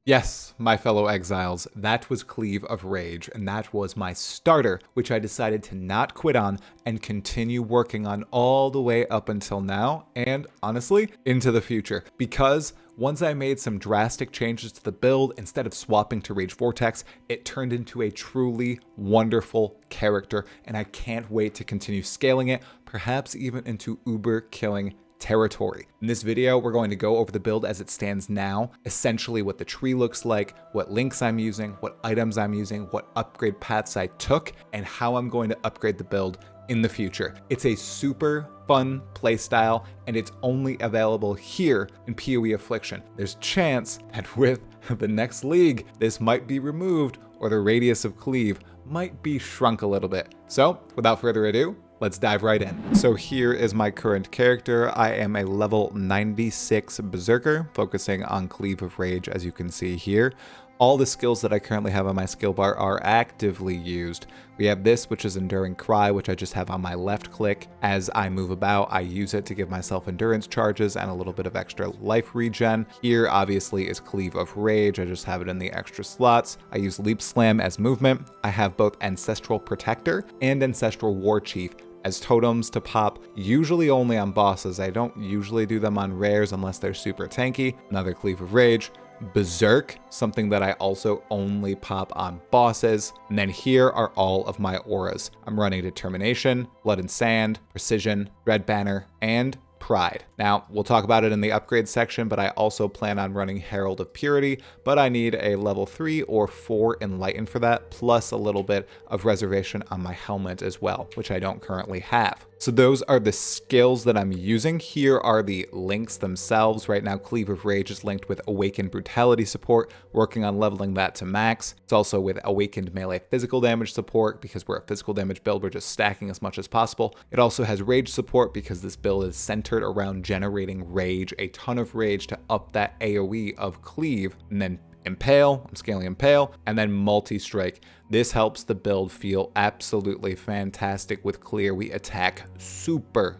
Yes, my fellow exiles, that was Cleave of Rage, and that was my starter, which I decided to not quit on and continue working on all the way up until now, and honestly, into the future. Because once I made some drastic changes to the build, instead of swapping to Rage Vortex, it turned into a truly wonderful character, and I can't wait to continue scaling it, perhaps even into uber killing territory. In this video, we're going to go over the build as it stands now, essentially what the tree looks like, what links I'm using, what items I'm using, what upgrade paths I took, and how I'm going to upgrade the build in the future. It's a super fun playstyle, and it's only available here in PoE Affliction. There's a chance that with the next league, this might be removed, or the radius of Cleave might be shrunk a little bit. So, without further ado, let's dive right in. So here is my current character. I am a level 96 Berserker, focusing on Cleave of Rage, as you can see here. All the skills that I currently have on my skill bar are actively used. We have this, which is Enduring Cry, which I just have on my left click. As I move about, I use it to give myself endurance charges and a little bit of extra life regen. Here, obviously, is Cleave of Rage. I just have it in the extra slots. I use Leap Slam as movement. I have both Ancestral Protector and Ancestral War Chief as totems to pop, usually only on bosses. I don't usually do them on rares unless they're super tanky. Another Cleave of Rage. Berserk, something that I also only pop on bosses. And then here are all of my auras. I'm running Determination, Blood and Sand, Precision, Red Banner, and Pride. Now, we'll talk about it in the upgrade section, but I also plan on running Herald of Purity, but I need a level 3 or 4 Enlighten for that, plus a little bit of reservation on my helmet as well, which I don't currently have. So those are the skills that I'm using. Here are the links themselves. Right now, Cleave of Rage is linked with Awakened Brutality support, working on leveling that to max. It's also with Awakened Melee Physical Damage support, because we're a physical damage build, we're just stacking as much as possible. It also has Rage support, because this build is centered around generating rage, a ton of rage to up that AoE of Cleave, and then Impale, I'm scaling Impale, and then Multi-Strike. This helps the build feel absolutely fantastic. With Clear, we attack super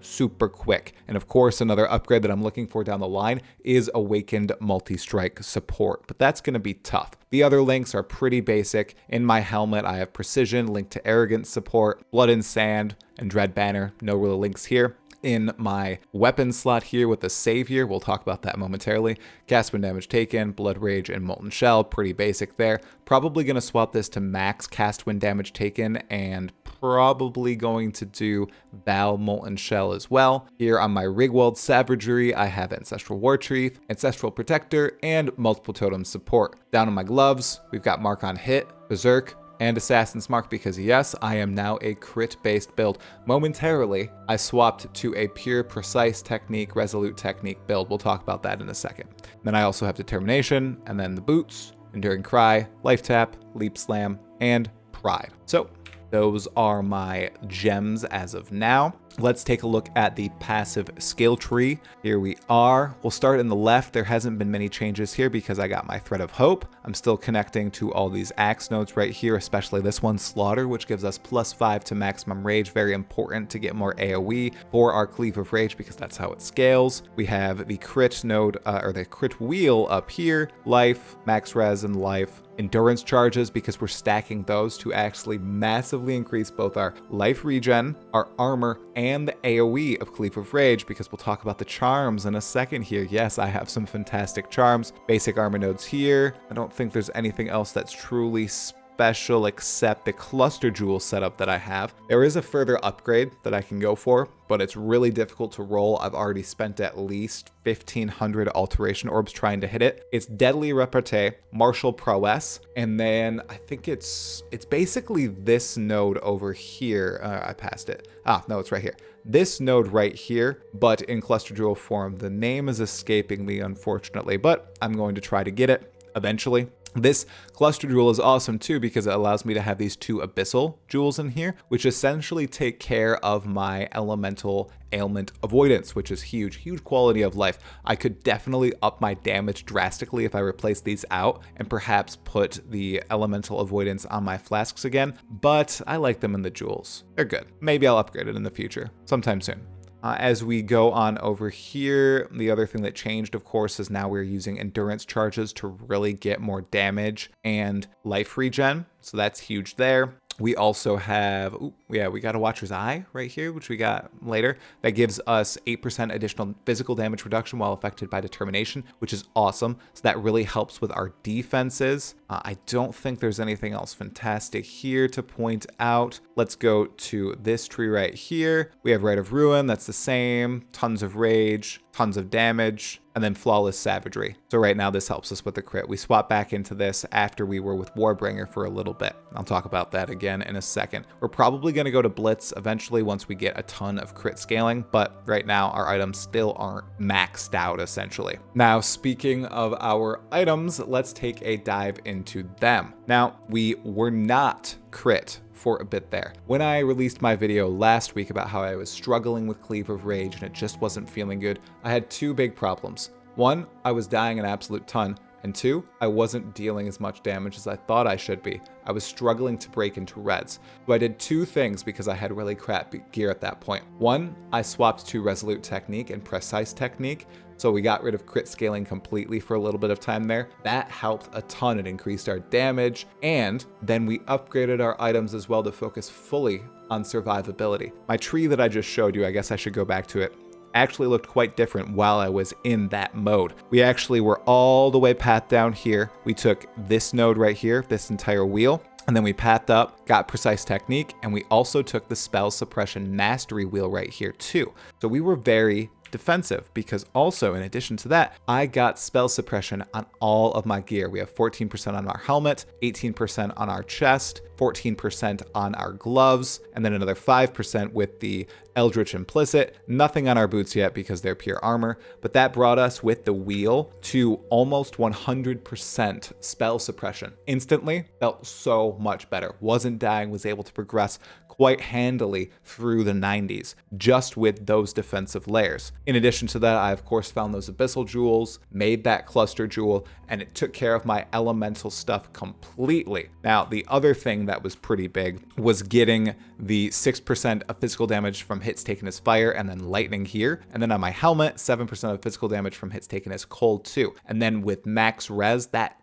quick. And of course, another upgrade that I'm looking for down the line is Awakened Multi-Strike support, but that's going to be tough. The other links are pretty basic. In my helmet, I have Precision linked to Arrogance support, Blood and Sand, and Dread Banner. No real links here. In my weapon slot here with the Savior, we'll talk about that momentarily. Cast when damage taken, Blood Rage, and Molten Shell, pretty basic there. Probably going to swap this to max cast when damage taken, and probably going to do Val Molten Shell as well. Here on my Rigwald Savagery, I have Ancestral War Chief, Ancestral Protector, and multiple totem support. Down on my gloves, we've got Mark on Hit, Berserk, and Assassin's Mark, because yes, I am now a crit-based build. Momentarily, I swapped to a pure precise technique, resolute technique build. We'll talk about that in a second. Then I also have Determination, and then the boots, Enduring Cry, Life Tap, Leap Slam, and Pride. So those are my gems as of now. Let's take a look at the passive skill tree. Here we are. We'll start in the left. There hasn't been many changes here because I got my Thread of Hope. I'm still connecting to all these axe nodes right here, especially this one, Slaughter, which gives us +5 to maximum rage. Very important to get more AoE for our Cleave of Rage, because that's how it scales. We have the crit node, or the crit wheel up here, life, max res, and life. Endurance charges, because we're stacking those to actually massively increase both our life regen, our armor, and the AoE of Cleave of Rage, because we'll talk about the charms in a second here. Yes, I have some fantastic charms. Basic armor nodes here. I don't think there's anything else that's truly special except the cluster jewel setup that I have. There is a further upgrade that I can go for, but it's really difficult to roll. I've already spent at least 1,500 alteration orbs trying to hit it. It's Deadly Repartee, Martial Prowess, and then I think it's basically this node over here. I passed it. No, it's right here. This node right here, but in cluster jewel form. The name is escaping me, unfortunately, but I'm going to try to get it eventually. This cluster jewel is awesome too, because it allows me to have these 2 abyssal jewels in here, which essentially take care of my elemental ailment avoidance, which is huge quality of life. I could definitely up my damage drastically if I replace these out and perhaps put the elemental avoidance on my flasks again, but I like them in the jewels. They're good. Maybe I'll upgrade it in the future, sometime soon. As we go on over here, the other thing that changed, of course, is now we're using endurance charges to really get more damage and life regen. So that's huge there. We also have, we got a Watcher's Eye right here, which we got later. That gives us 8% additional physical damage reduction while affected by determination, which is awesome. So that really helps with our defenses. I don't think there's anything else fantastic here to point out. Let's go to this tree right here. We have Rite of Ruin, that's the same. Tons of rage, tons of damage, and then Flawless Savagery. So right now this helps us with the crit. We swap back into this after we were with Warbringer for a little bit. I'll talk about that again in a second. We're probably going to go to Blitz eventually once we get a ton of crit scaling, but right now our items still aren't maxed out essentially. Now, speaking of our items, let's take a dive into them. Now, we were not crit for a bit there. When I released my video last week about how I was struggling with Cleave of Rage and it just wasn't feeling good, I had two big problems. One, I was dying an absolute ton, and two, I wasn't dealing as much damage as I thought I should be. I was struggling to break into reds. So I did two things because I had really crap gear at that point. One, I swapped to Resolute Technique and Precise Technique, so we got rid of crit scaling completely for a little bit of time there. That helped a ton. It increased our damage, and then we upgraded our items as well to focus fully on survivability. My tree that I just showed you, I guess I should go back to it, actually looked quite different while I was in that mode. We actually were all the way pathed down here. We took this node right here, this entire wheel, and then we pathed up, got Precise Technique, and we also took the Spell Suppression Mastery wheel right here too. So we were very defensive because also in addition to that, I got spell suppression on all of my gear. We have 14% on our helmet, 18% on our chest, 14% on our gloves, and then another 5% with the Eldritch Implicit. Nothing on our boots yet because they're pure armor, but that brought us with the wheel to almost 100% spell suppression. Instantly, felt so much better. Wasn't dying, was able to progress quite handily through the 90s just with those defensive layers. In addition to that, I of course found those Abyssal Jewels, made that Cluster Jewel, and it took care of my elemental stuff completely. Now, the other thing that was pretty big was getting the 6% of physical damage from hits taken as fire and then lightning here. And then on my helmet, 7% of physical damage from hits taken as cold too. And then with max res, that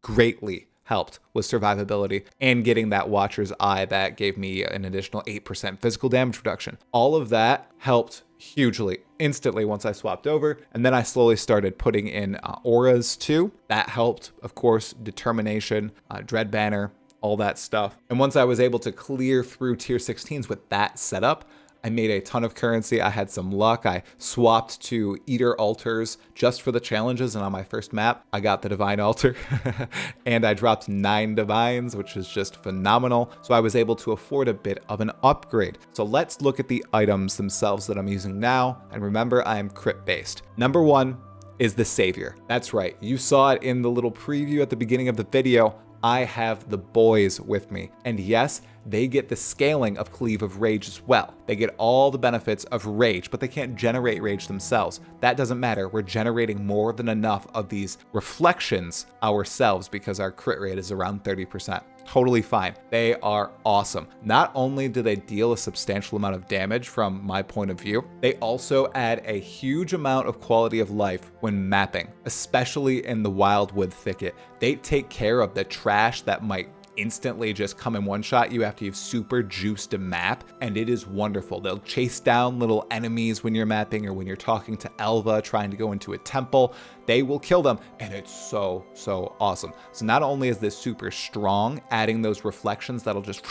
greatly helped with survivability and getting that Watcher's Eye that gave me an additional 8% physical damage reduction. All of that helped hugely instantly once I swapped over, and then I slowly started putting in auras too. That helped, of course, determination, dread banner, all that stuff. And once I was able to clear through tier 16s with that setup, I made a ton of currency. I had some luck. I swapped to Eater Altars just for the challenges, and on my first map, I got the Divine Altar, and I dropped 9 Divines, which is just phenomenal. So I was able to afford a bit of an upgrade. So let's look at the items themselves that I'm using now, and remember, I am crit-based. Number 1 is the Savior. That's right. You saw it in the little preview at the beginning of the video. I have the boys with me, and yes, they get the scaling of Cleave of Rage as well. They get all the benefits of Rage, but they can't generate Rage themselves. That doesn't matter. We're generating more than enough of these reflections ourselves because our crit rate is around 30%. Totally fine. They are awesome. Not only do they deal a substantial amount of damage from my point of view, they also add a huge amount of quality of life when mapping, especially in the Wildwood thicket. They take care of the trash that might instantly just come in one shot you after you've super juiced a map, and it is wonderful. They'll chase down little enemies when you're mapping or when you're talking to Elva trying to go into a temple. They will kill them, and it's so awesome. So not only is this super strong, adding those reflections that'll just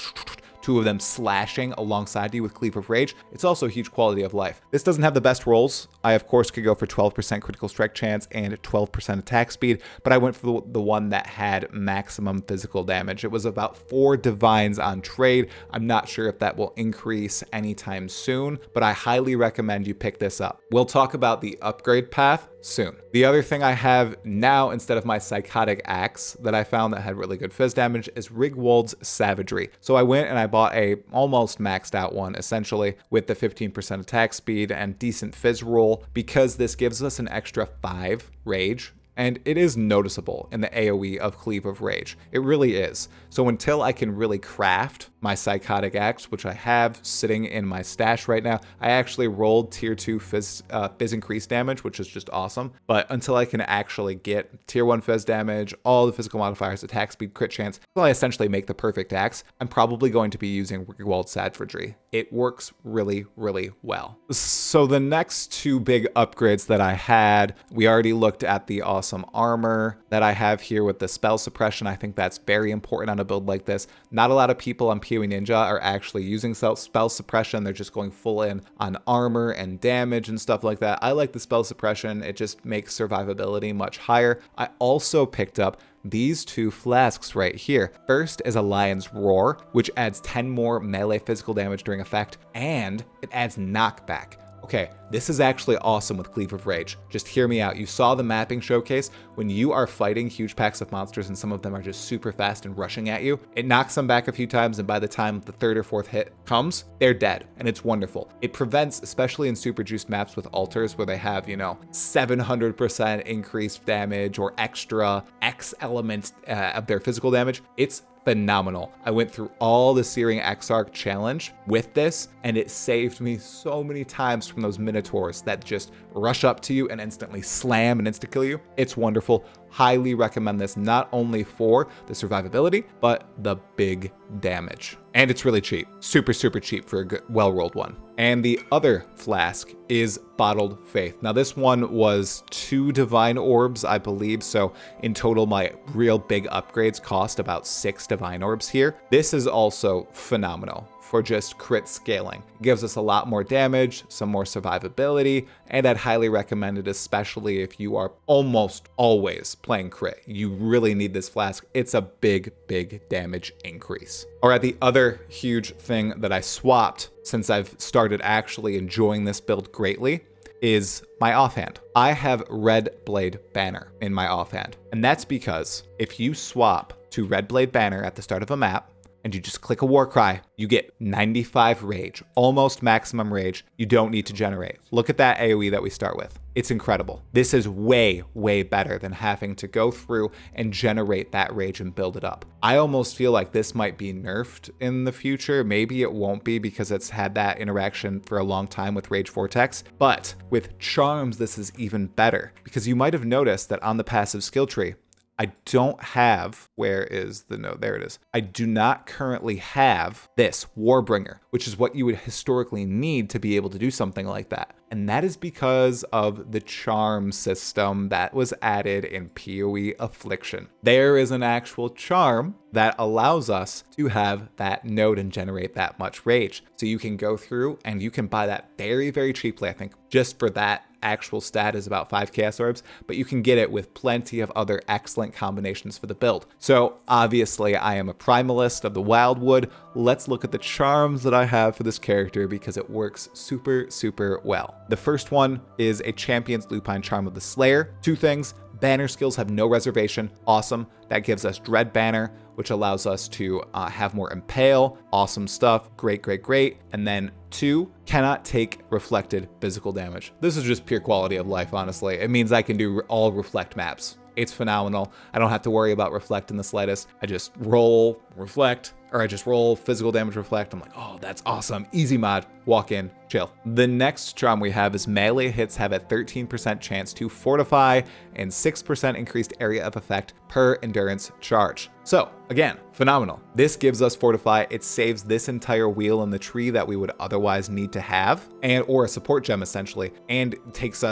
2 of them slashing alongside you with Cleave of Rage, it's also a huge quality of life. This doesn't have the best rolls. I, of course, could go for 12% critical strike chance and 12% attack speed, but I went for the one that had maximum physical damage. It was about 4 divines on trade. I'm not sure if that will increase anytime soon, but I highly recommend you pick this up. We'll talk about the upgrade path soon. The other thing I have now instead of my Psychotic Axe that I found that had really good fizz damage is Rigwold's Savagery. So I went and I bought a almost maxed out one essentially with the 15% attack speed and decent fizz roll because this gives us an extra 5 rage and it is noticeable in the AoE of Cleave of Rage. It really is. So until I can really craft my Psychotic Axe, which I have sitting in my stash right now, I actually rolled tier 2 Fizz increase damage, which is just awesome. But until I can actually get tier 1 Fizz damage, all the physical modifiers, attack speed, crit chance, until I essentially make the perfect axe, I'm probably going to be using Rewald Savagery. It works really, really well. So the next two big upgrades that I had, we already looked at the awesome armor that I have here with the spell suppression. I think that's very important on a build like this. Not a lot of people on PoE Ninja are actually using spell suppression. They're just going full in on armor and damage and stuff like that. I like the spell suppression. It just makes survivability much higher. I also picked up these two flasks right here. First is a Lion's Roar, which adds 10 more melee physical damage during effect, and it adds knockback. Okay, this is actually awesome with Cleave of Rage. Just hear me out. You saw the mapping showcase. When you are fighting huge packs of monsters and some of them are just super fast and rushing at you, it knocks them back a few times, and by the time the third or fourth hit comes, they're dead, and it's wonderful. It prevents, especially in super juiced maps with altars where they have, 700% increased damage or extra X elements of their physical damage. It's phenomenal. I went through all the Searing Exarch challenge with this, and it saved me so many times from those Minotaurs that just rush up to you and instantly slam and insta-kill you. It's wonderful. Highly recommend this, not only for the survivability, but the big damage. And it's really cheap. Super, super cheap for a good, well-rolled one. And the other flask is Bottled Faith. Now this one was 2 Divine Orbs, I believe. So in total, my real big upgrades cost about 6 Divine Orbs here. This is also phenomenal for just crit scaling. It gives us a lot more damage, some more survivability, and I'd highly recommend it, especially if you are almost always playing crit. You really need this flask. It's a big, big damage increase. All right, the other huge thing that I swapped since I've started actually enjoying this build greatly is my offhand. I have Red Blade Banner in my offhand, and that's because if you swap to Red Blade Banner at the start of a map, and you just click a war cry, you get 95 rage, almost maximum rage. You don't need to generate. Look at that AoE that we start with. It's incredible. This is way, way better than having to go through and generate that rage and build it up. I almost feel like this might be nerfed in the future. Maybe it won't be because it's had that interaction for a long time with Rage Vortex. But with charms, this is even better because you might have noticed that on the passive skill tree, I don't have, where is the note? There it is. I do not currently have this Warbringer, which is what you would historically need to be able to do something like that. And that is because of the charm system that was added in PoE Affliction. There is an actual charm that allows us to have that node and generate that much rage. So you can go through and you can buy that very, very cheaply. I think just for that actual stat is about 5 Chaos Orbs, but you can get it with plenty of other excellent combinations for the build. So obviously I am a Primalist of the Wildwood. Let's look at the charms that I have for this character because it works super, super well. The first one is a Champion's Lupine Charm of the Slayer. 2 things. Banner skills have no reservation. Awesome. That gives us Dread Banner, which allows us to have more Impale. Awesome stuff. Great, great, great. And then 2, cannot take reflected physical damage. This is just pure quality of life, honestly. It means I can do all reflect maps. It's phenomenal. I don't have to worry about reflect in the slightest. I just roll, reflect, or I just roll physical damage reflect. I'm like, oh, that's awesome. Easy mod. Walk in, chill. The next charm we have is melee hits have a 13% chance to fortify and 6% increased area of effect per endurance charge. So again, phenomenal. This gives us fortify. It saves this entire wheel in the tree that we would otherwise need to have, or a support gem essentially, and makes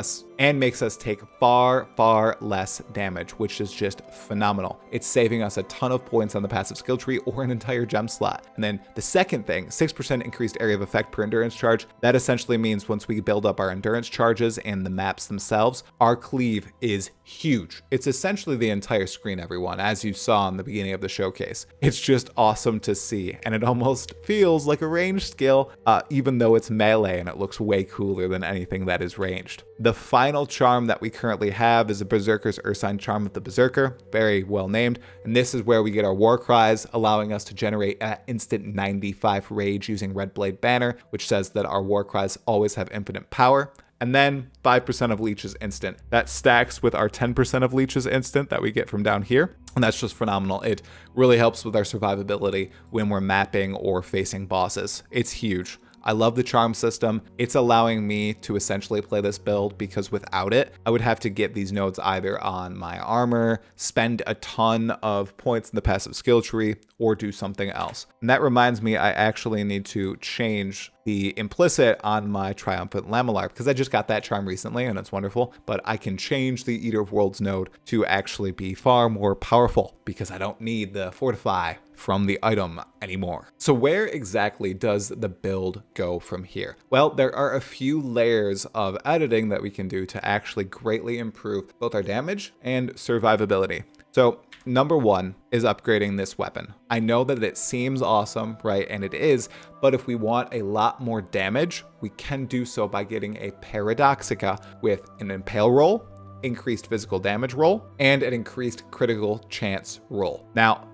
us take far, far less damage, which is just phenomenal. It's saving us a ton of points on the passive skill tree or an entire gem slot. And then the second thing, 6% increased area of effect per endurance charge. That essentially means once we build up our endurance charges and the maps themselves, our cleave is huge. It's essentially the entire screen, everyone, as you saw in the beginning of the showcase. It's just awesome to see, and it almost feels like a ranged skill, even though it's melee, and it looks way cooler than anything that is ranged. The final charm that we currently have is a Berserker's Ursine Charm of the Berserker, very well named, and this is where we get our war cries, allowing us to generate an instant 95 rage using Red Blade Banner, which says that our war cries always have infinite power. And then 5% of leech is instant. That stacks with our 10% of leech is instant that we get from down here. And that's just phenomenal. It really helps with our survivability when we're mapping or facing bosses. It's huge. I love the charm system. It's allowing me to essentially play this build because without it, I would have to get these nodes either on my armor, spend a ton of points in the passive skill tree, or do something else. And that reminds me, I actually need to change the implicit on my Triumphant Lamellar because I just got that charm recently and it's wonderful, but I can change the Eater of Worlds node to actually be far more powerful because I don't need the Fortify from the item anymore. So where exactly does the build go from here? Well, there are a few layers of editing that we can do to actually greatly improve both our damage and survivability. So number one is upgrading this weapon. I know that it seems awesome, right? And it is, but if we want a lot more damage, we can do so by getting a Paradoxica with an Impale roll, increased physical damage roll, and an increased critical chance roll. Now,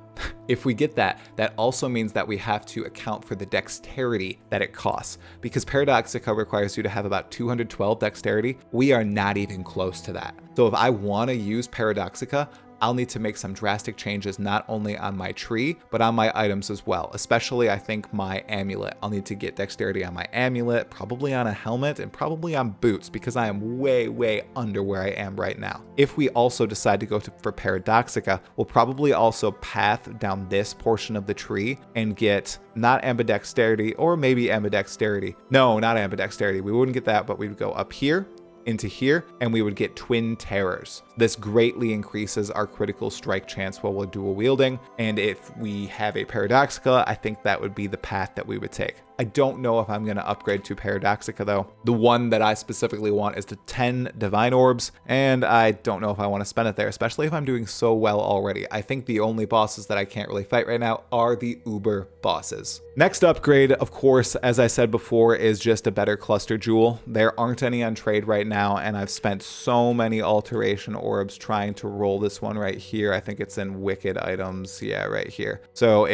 if we get that, that also means that we have to account for the dexterity that it costs. Because Paradoxica requires you to have about 212 dexterity, we are not even close to that. So if I want to use Paradoxica, I'll need to make some drastic changes not only on my tree, but on my items as well. Especially, I think, my amulet. I'll need to get dexterity on my amulet, probably on a helmet, and probably on boots, because I am way, way under where I am right now. If we also decide to go for Paradoxica, we'll probably also path down this portion of the tree and get not ambidexterity, or maybe ambidexterity. No, not ambidexterity. We wouldn't get that, but we'd go up here, into here, and we would get Twin Terrors. This greatly increases our critical strike chance while we're dual wielding, and if we have a Paradoxica, I think that would be the path that we would take. I don't know if I'm going to upgrade to Paradoxica though. The one that I specifically want is the 10 Divine Orbs, and I don't know if I want to spend it there, especially if I'm doing so well already. I think the only bosses that I can't really fight right now are the Uber bosses. Next upgrade, of course, as I said before, is just a better cluster jewel. There aren't any on trade right now, and I've spent so many alteration orbs trying to roll this one right here. I think it's in Wicked items. Yeah, right here. So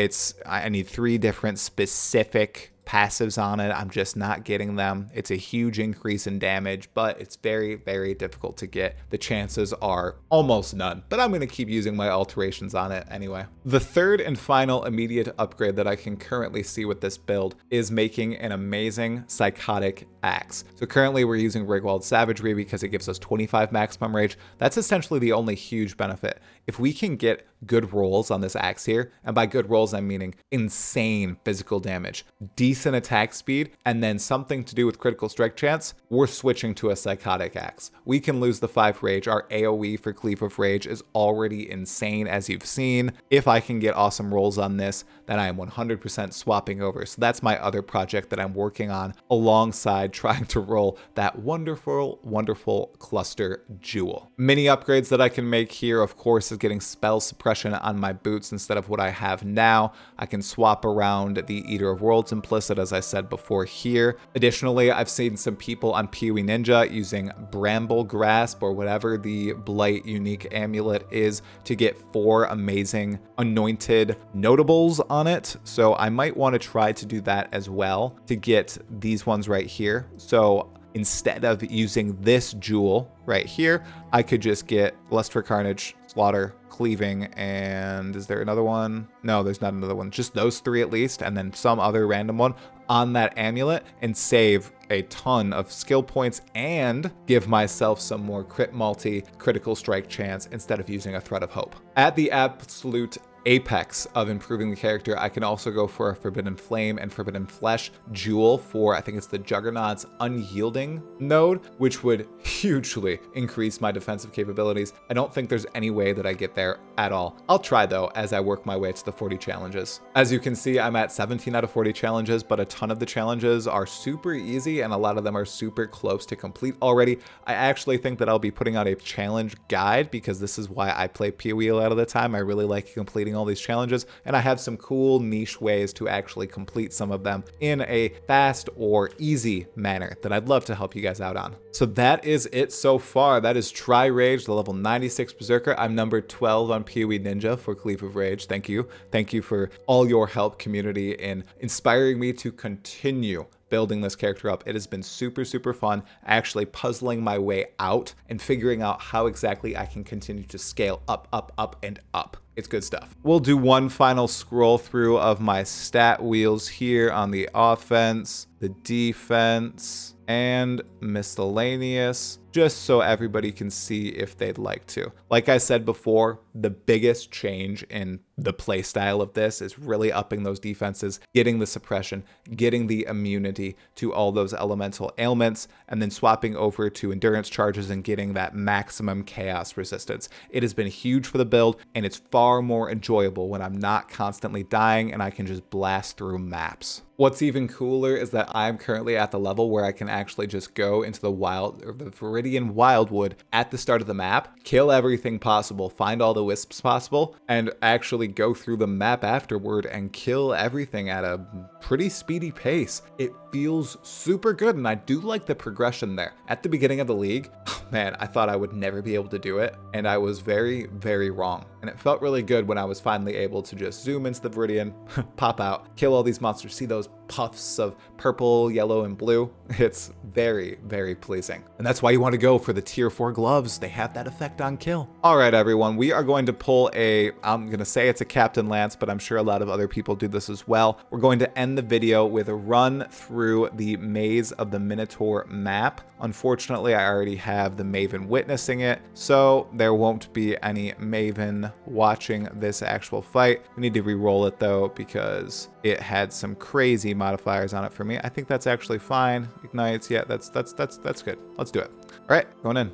I need 3 different specific passives on it. I'm just not getting them. It's a huge increase in damage, but it's very, very difficult to get. The chances are almost none, but I'm going to keep using my alterations on it anyway. The third and final immediate upgrade that I can currently see with this build is making an amazing Psychotic Axe. So currently we're using Rigwald Savagery because it gives us 25 maximum rage. That's essentially the only huge benefit. If we can get good rolls on this axe here, and by good rolls I'm meaning insane physical damage, decent attack speed, and then something to do with critical strike chance, we're switching to a Psychotic Axe. We can lose the 5 rage. Our AoE for Cleave of Rage is already insane, as you've seen. If I can get awesome rolls on this, then I am 100% swapping over. So that's my other project that I'm working on alongside trying to roll that wonderful, wonderful cluster jewel. Mini upgrades that I can make here, of course, is getting spell suppression on my boots instead of what I have now. I can swap around the Eater of Worlds implicit, as I said before here. Additionally, I've seen some people on PoE Ninja using Bramble Grasp or whatever the Blight unique amulet is to get 4 amazing anointed notables on it. So I might want to try to do that as well to get these ones right here. So instead of using this jewel right here, I could just get Lust for Carnage, Slaughter, Cleaving, and is there another one? No, there's not another one. Just those 3 at least, and then some other random one on that amulet and save a ton of skill points and give myself some more crit multi, critical strike chance instead of using a Thread of Hope. At the absolute apex of improving the character, I can also go for a Forbidden Flame and Forbidden Flesh jewel for, I think it's the Juggernaut's Unyielding node, which would hugely increase my defensive capabilities. I don't think there's any way that I get there at all. I'll try though as I work my way to the 40 challenges. As you can see, I'm at 17 out of 40 challenges, but a ton of the challenges are super easy and a lot of them are super close to complete already. I actually think that I'll be putting out a challenge guide because this is why I play PoE a lot of the time. I really like completing all these challenges, and I have some cool niche ways to actually complete some of them in a fast or easy manner that I'd love to help you guys out on. So that is it so far. That is Try Rage, the level 96 Berserker. I'm number 12 on PoE Ninja for Cleave of Rage. Thank you. Thank you for all your help, community, in inspiring me to continue building this character up. It has been super, super fun actually puzzling my way out and figuring out how exactly I can continue to scale up, up, up, and up. It's good stuff. We'll do one final scroll through of my stat wheels here on the offense, the defense, and miscellaneous, just so everybody can see if they'd like to. Like I said before, the biggest change in the play style of this is really upping those defenses, getting the suppression, getting the immunity to all those elemental ailments, and then swapping over to endurance charges and getting that maximum chaos resistance. It has been huge for the build, and it's far more enjoyable when I'm not constantly dying and I can just blast through maps. What's even cooler is that I'm currently at the level where I can actually just go into the Viridian Wildwood at the start of the map, kill everything possible, find all the wisps possible, and actually go through the map afterward and kill everything at a pretty speedy pace. It feels super good, and I do like the progression there. At the beginning of the league, oh man, I thought I would never be able to do it, and I was very, very wrong. And it felt really good when I was finally able to just zoom into the Viridian, pop out, kill all these monsters, see those puffs of purple, yellow, and blue. It's very, very pleasing. And that's why you want to go for the tier 4 gloves. They have that effect on kill. All right, everyone, we are going to pull I'm going to say it's a Captain Lance, but I'm sure a lot of other people do this as well. We're going to end the video with a run through the Maze of the Minotaur map. Unfortunately, I already have the Maven witnessing it, so there won't be any Maven watching this actual fight. We need to re-roll it though, because it had some crazy modifiers on it for me. I think that's actually fine. Ignites, yeah, that's good. Let's do it. All right, going in.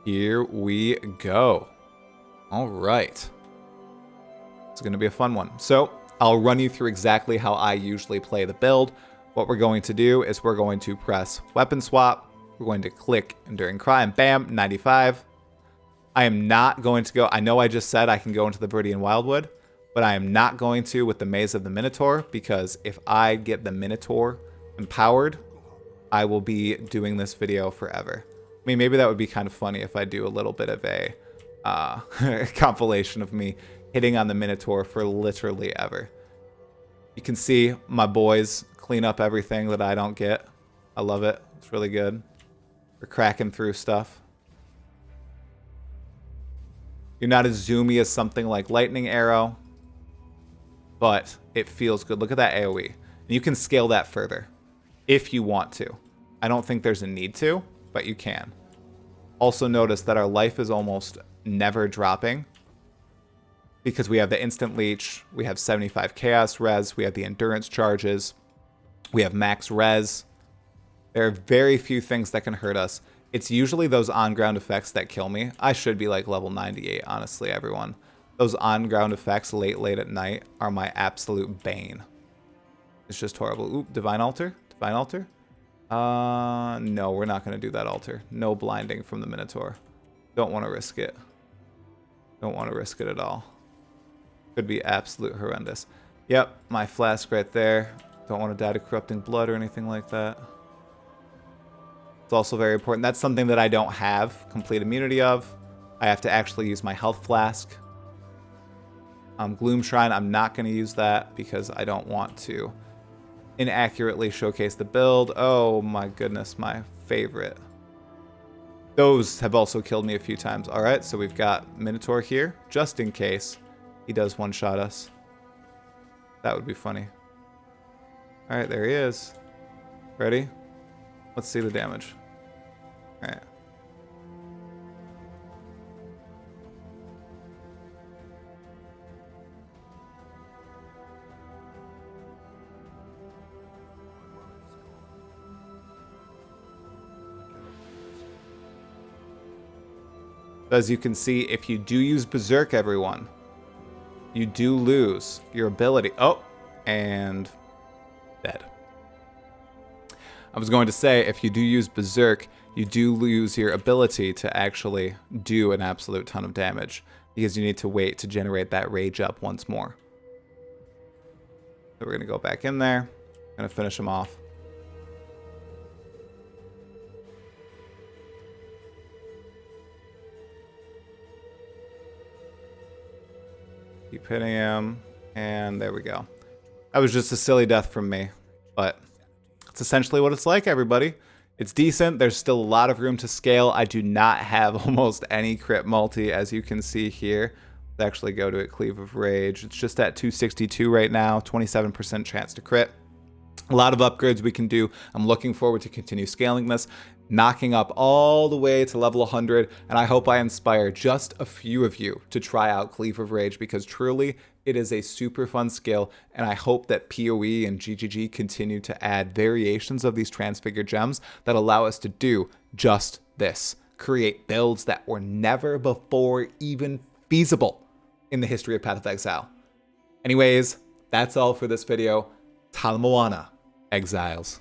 Here we go. All right. It's gonna be a fun one. So I'll run you through exactly how I usually play the build. What we're going to do is we're going to press weapon swap. We're going to click Enduring Cry, and bam, 95. I am not going to go, I know I just said I can go into the Viridian Wildwood, but I am not going to with the Maze of the Minotaur, because if I get the Minotaur empowered, I will be doing this video forever. I mean, maybe that would be kind of funny if I do a little bit of a compilation of me hitting on the Minotaur for literally ever. You can see my boys clean up everything that I don't get. I love it. It's really good. We're cracking through stuff. You're not as zoomy as something like Lightning Arrow, but it feels good. Look at that AoE. And you can scale that further if you want to. I don't think there's a need to, but you can. Also notice that our life is almost never dropping because we have the instant leech, we have 75 chaos res, we have the endurance charges, we have max res. There are very few things that can hurt us. It's usually those on-ground effects that kill me. I should be like level 98, honestly, everyone. Those on-ground effects late at night are my absolute bane. It's just horrible. Oop, Divine Altar? Divine Altar? No, we're not going to do that altar. No blinding from the Minotaur. Don't want to risk it. Don't want to risk it at all. Could be absolute horrendous. Yep, my flask right there. Don't want to die to corrupting blood or anything like that. It's also very important. That's something that I don't have complete immunity of. I have to actually use my health flask. Gloom Shrine, I'm not going to use that because I don't want to inaccurately showcase the build. Oh my goodness, my favorite. Those have also killed me a few times. All right, so we've got Minotaur here, just in case he does one-shot us. That would be funny. All right, there he is. Ready? Let's see the damage. All right. As you can see, if you do use Berserk, everyone, you do lose your ability. Oh, and dead. I was going to say, if you do use Berserk, you do lose your ability to actually do an absolute ton of damage. because you need to wait to generate that rage up once more. So we're going to go back in there. Going to finish him off. Keep hitting him. And there we go. That was just a silly death from me. But it's essentially what it's like, everybody. It's decent. There's still a lot of room to scale. I do not have almost any crit multi, as you can see here. Let's actually go to a Cleave of Rage. It's just at 262 right now, 27% chance to crit. A lot of upgrades we can do. I'm looking forward to continue scaling this, knocking up all the way to level 100, and I hope I inspire just a few of you to try out Cleave of Rage, because truly it is a super fun skill, and I hope that PoE and GGG continue to add variations of these transfigured gems that allow us to do just this. Create builds that were never before even feasible in the history of Path of Exile. Anyways, that's all for this video. Talamoana, Exiles.